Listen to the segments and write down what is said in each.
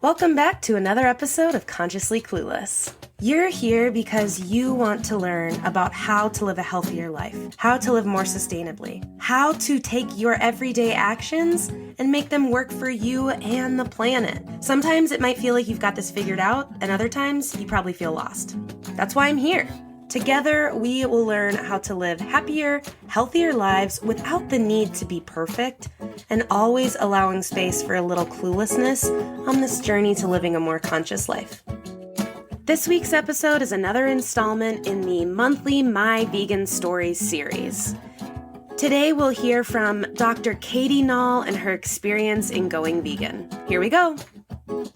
Welcome back to another episode of Consciously Clueless. You're here because you want to learn about how to live a healthier life, how to live more sustainably, how to take your everyday actions and make them work for you and the planet. Sometimes it might feel like you've got this figured out, and other times you probably feel lost. That's why I'm here. Together, we will learn how to live happier, healthier lives without the need to be perfect, and always allowing space for a little cluelessness on this journey to living a more conscious life. This week's episode is another installment in the monthly My Vegan Stories series. Today, we'll hear from Dr. Katie Nell and her experience in going vegan. Here we go.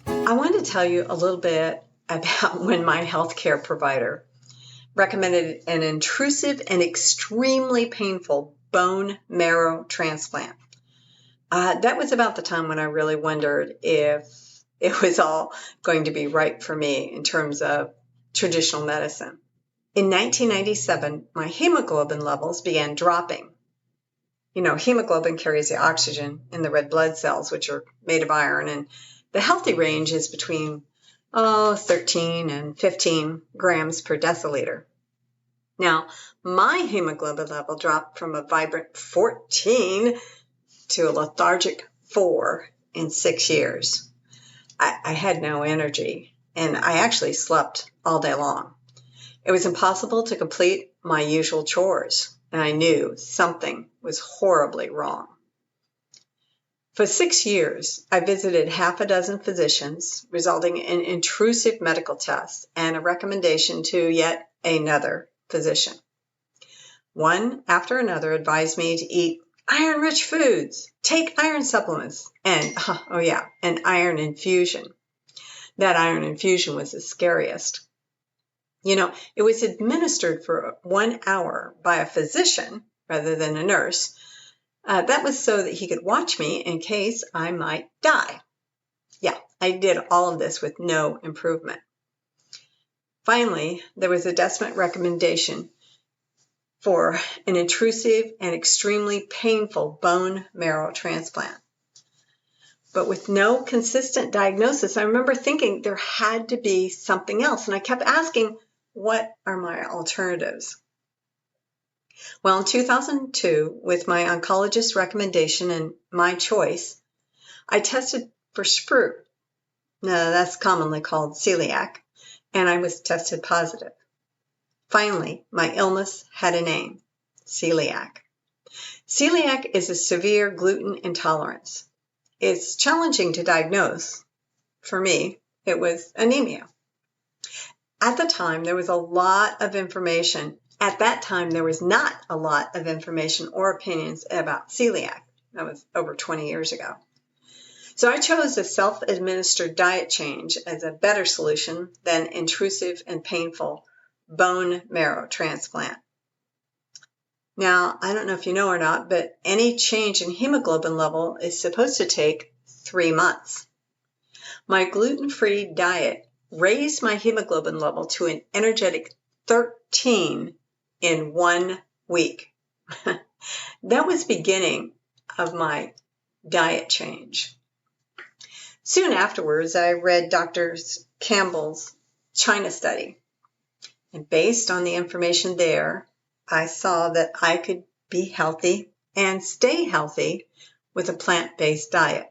I want to tell you a little bit about when my healthcare provider recommended an intrusive and extremely painful bone marrow transplant. That was about the time when I really wondered if it was all going to be right for me in terms of traditional medicine. In 1997, my hemoglobin levels began dropping. You know, hemoglobin carries the oxygen in the red blood cells, which are made of iron, and the healthy range is between 13 and 15 grams per deciliter. Now, my hemoglobin level dropped from a vibrant 14 to a lethargic 4 in 6 years. I had no energy, and I actually slept all day long. It was impossible to complete my usual chores, and I knew something was horribly wrong. For 6 years, I visited half a dozen physicians, resulting in intrusive medical tests and a recommendation to yet another physician. One after another advised me to eat iron-rich foods, take iron supplements, and, an iron infusion. That iron infusion was the scariest. You know, it was administered for 1 hour by a physician rather than a nurse. That was so that he could watch me in case I might die. Yeah, I did all of this with no improvement. Finally, there was a desperate recommendation for an intrusive and extremely painful bone marrow transplant. But with no consistent diagnosis, I remember thinking there had to be something else. And I kept asking, what are my alternatives? Well, in 2002, with my oncologist's recommendation and my choice, I tested for sprue. Now, that's commonly called celiac, and I was tested positive. Finally, my illness had a name, celiac. Celiac is a severe gluten intolerance. It's challenging to diagnose. For me, it was anemia. At the time, there was a lot of information. At that time, there was not a lot of information or opinions about celiac. That was over 20 years ago. So I chose a self-administered diet change as a better solution than intrusive and painful bone marrow transplant. Now, I don't know if you know or not, but any change in hemoglobin level is supposed to take 3 months. My gluten-free diet raised my hemoglobin level to an energetic 13 in 1 week. That was the beginning of my diet change. Soon afterwards, I read Dr. Campbell's China study. And based on the information there, I saw that I could be healthy and stay healthy with a plant-based diet.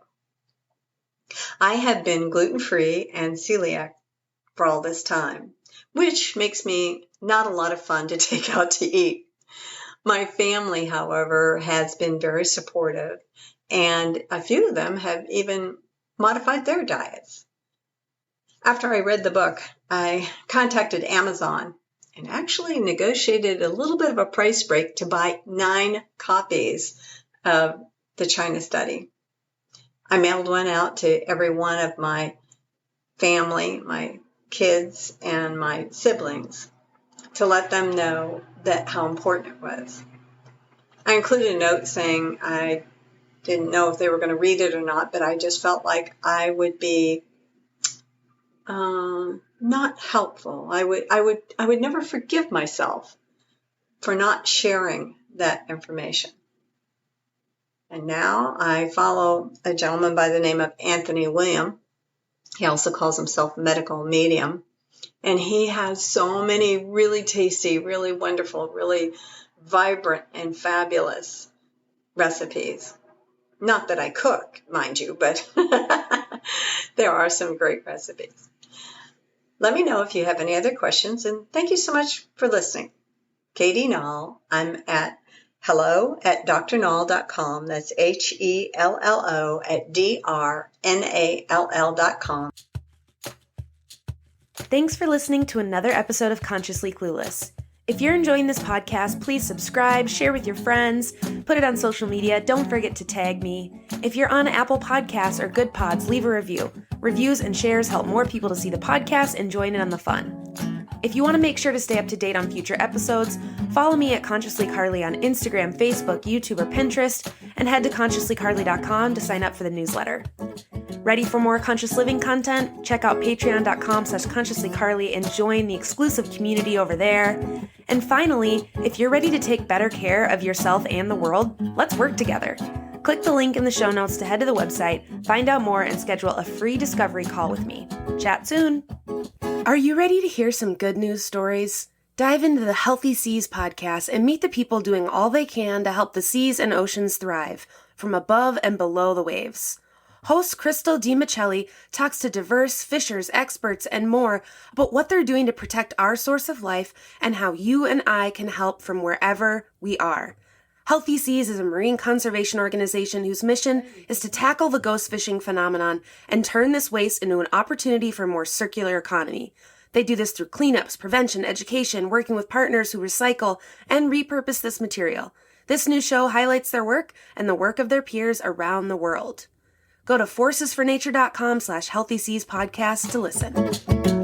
I have been gluten-free and celiac for all this time, which makes me not a lot of fun to take out to eat. My family, however, has been very supportive, and a few of them have even modified their diets. After I read the book, I contacted Amazon and actually negotiated a little bit of a price break to buy 9 copies of the China study. I mailed one out to every one of my family, my kids, and my siblings to let them know that how important it was. I included a note saying I didn't know if they were going to read it or not, but I just felt like I would be not helpful. I would never forgive myself for not sharing that information. And now I follow a gentleman by the name of Anthony William, He also calls himself medical medium. And he has so many really tasty, really wonderful, really vibrant and fabulous recipes. Not that I cook, mind you, but there are some great recipes. Let me know if you have any other questions, and thank you so much for listening. Katie Nall. I'm at hello@drnall.com. That's HELLO@DRNALL.com. Thanks for listening to another episode of Consciously Clueless. If you're enjoying this podcast, please subscribe, share with your friends, put it on social media. Don't forget to tag me. If you're on Apple Podcasts or Good Pods, leave a review. Reviews and shares help more people to see the podcast and join in on the fun. If you want to make sure to stay up to date on future episodes, follow me at Consciously Carly on Instagram, Facebook, YouTube, or Pinterest, and head to consciouslycarly.com to sign up for the newsletter. Ready for more conscious living content? Check out patreon.com/consciouslycarly and join the exclusive community over there. And finally, if you're ready to take better care of yourself and the world, let's work together. Click the link in the show notes to head to the website, find out more, and schedule a free discovery call with me. Chat soon. Are you ready to hear some good news stories? Dive into the Healthy Seas podcast and meet the people doing all they can to help the seas and oceans thrive, from above and below the waves. Host DiMiceli talks to diverse fishers, experts, and more about what they're doing to protect our source of life and how you and I can help from wherever we are. Healthy Seas is a marine conservation organization whose mission is to tackle the ghost fishing phenomenon and turn this waste into an opportunity for a more circular economy. They do this through cleanups, prevention, education, working with partners who recycle and repurpose this material. This new show highlights their work and the work of their peers around the world. Go to forcesfornature.com/healthyseaspodcast to listen.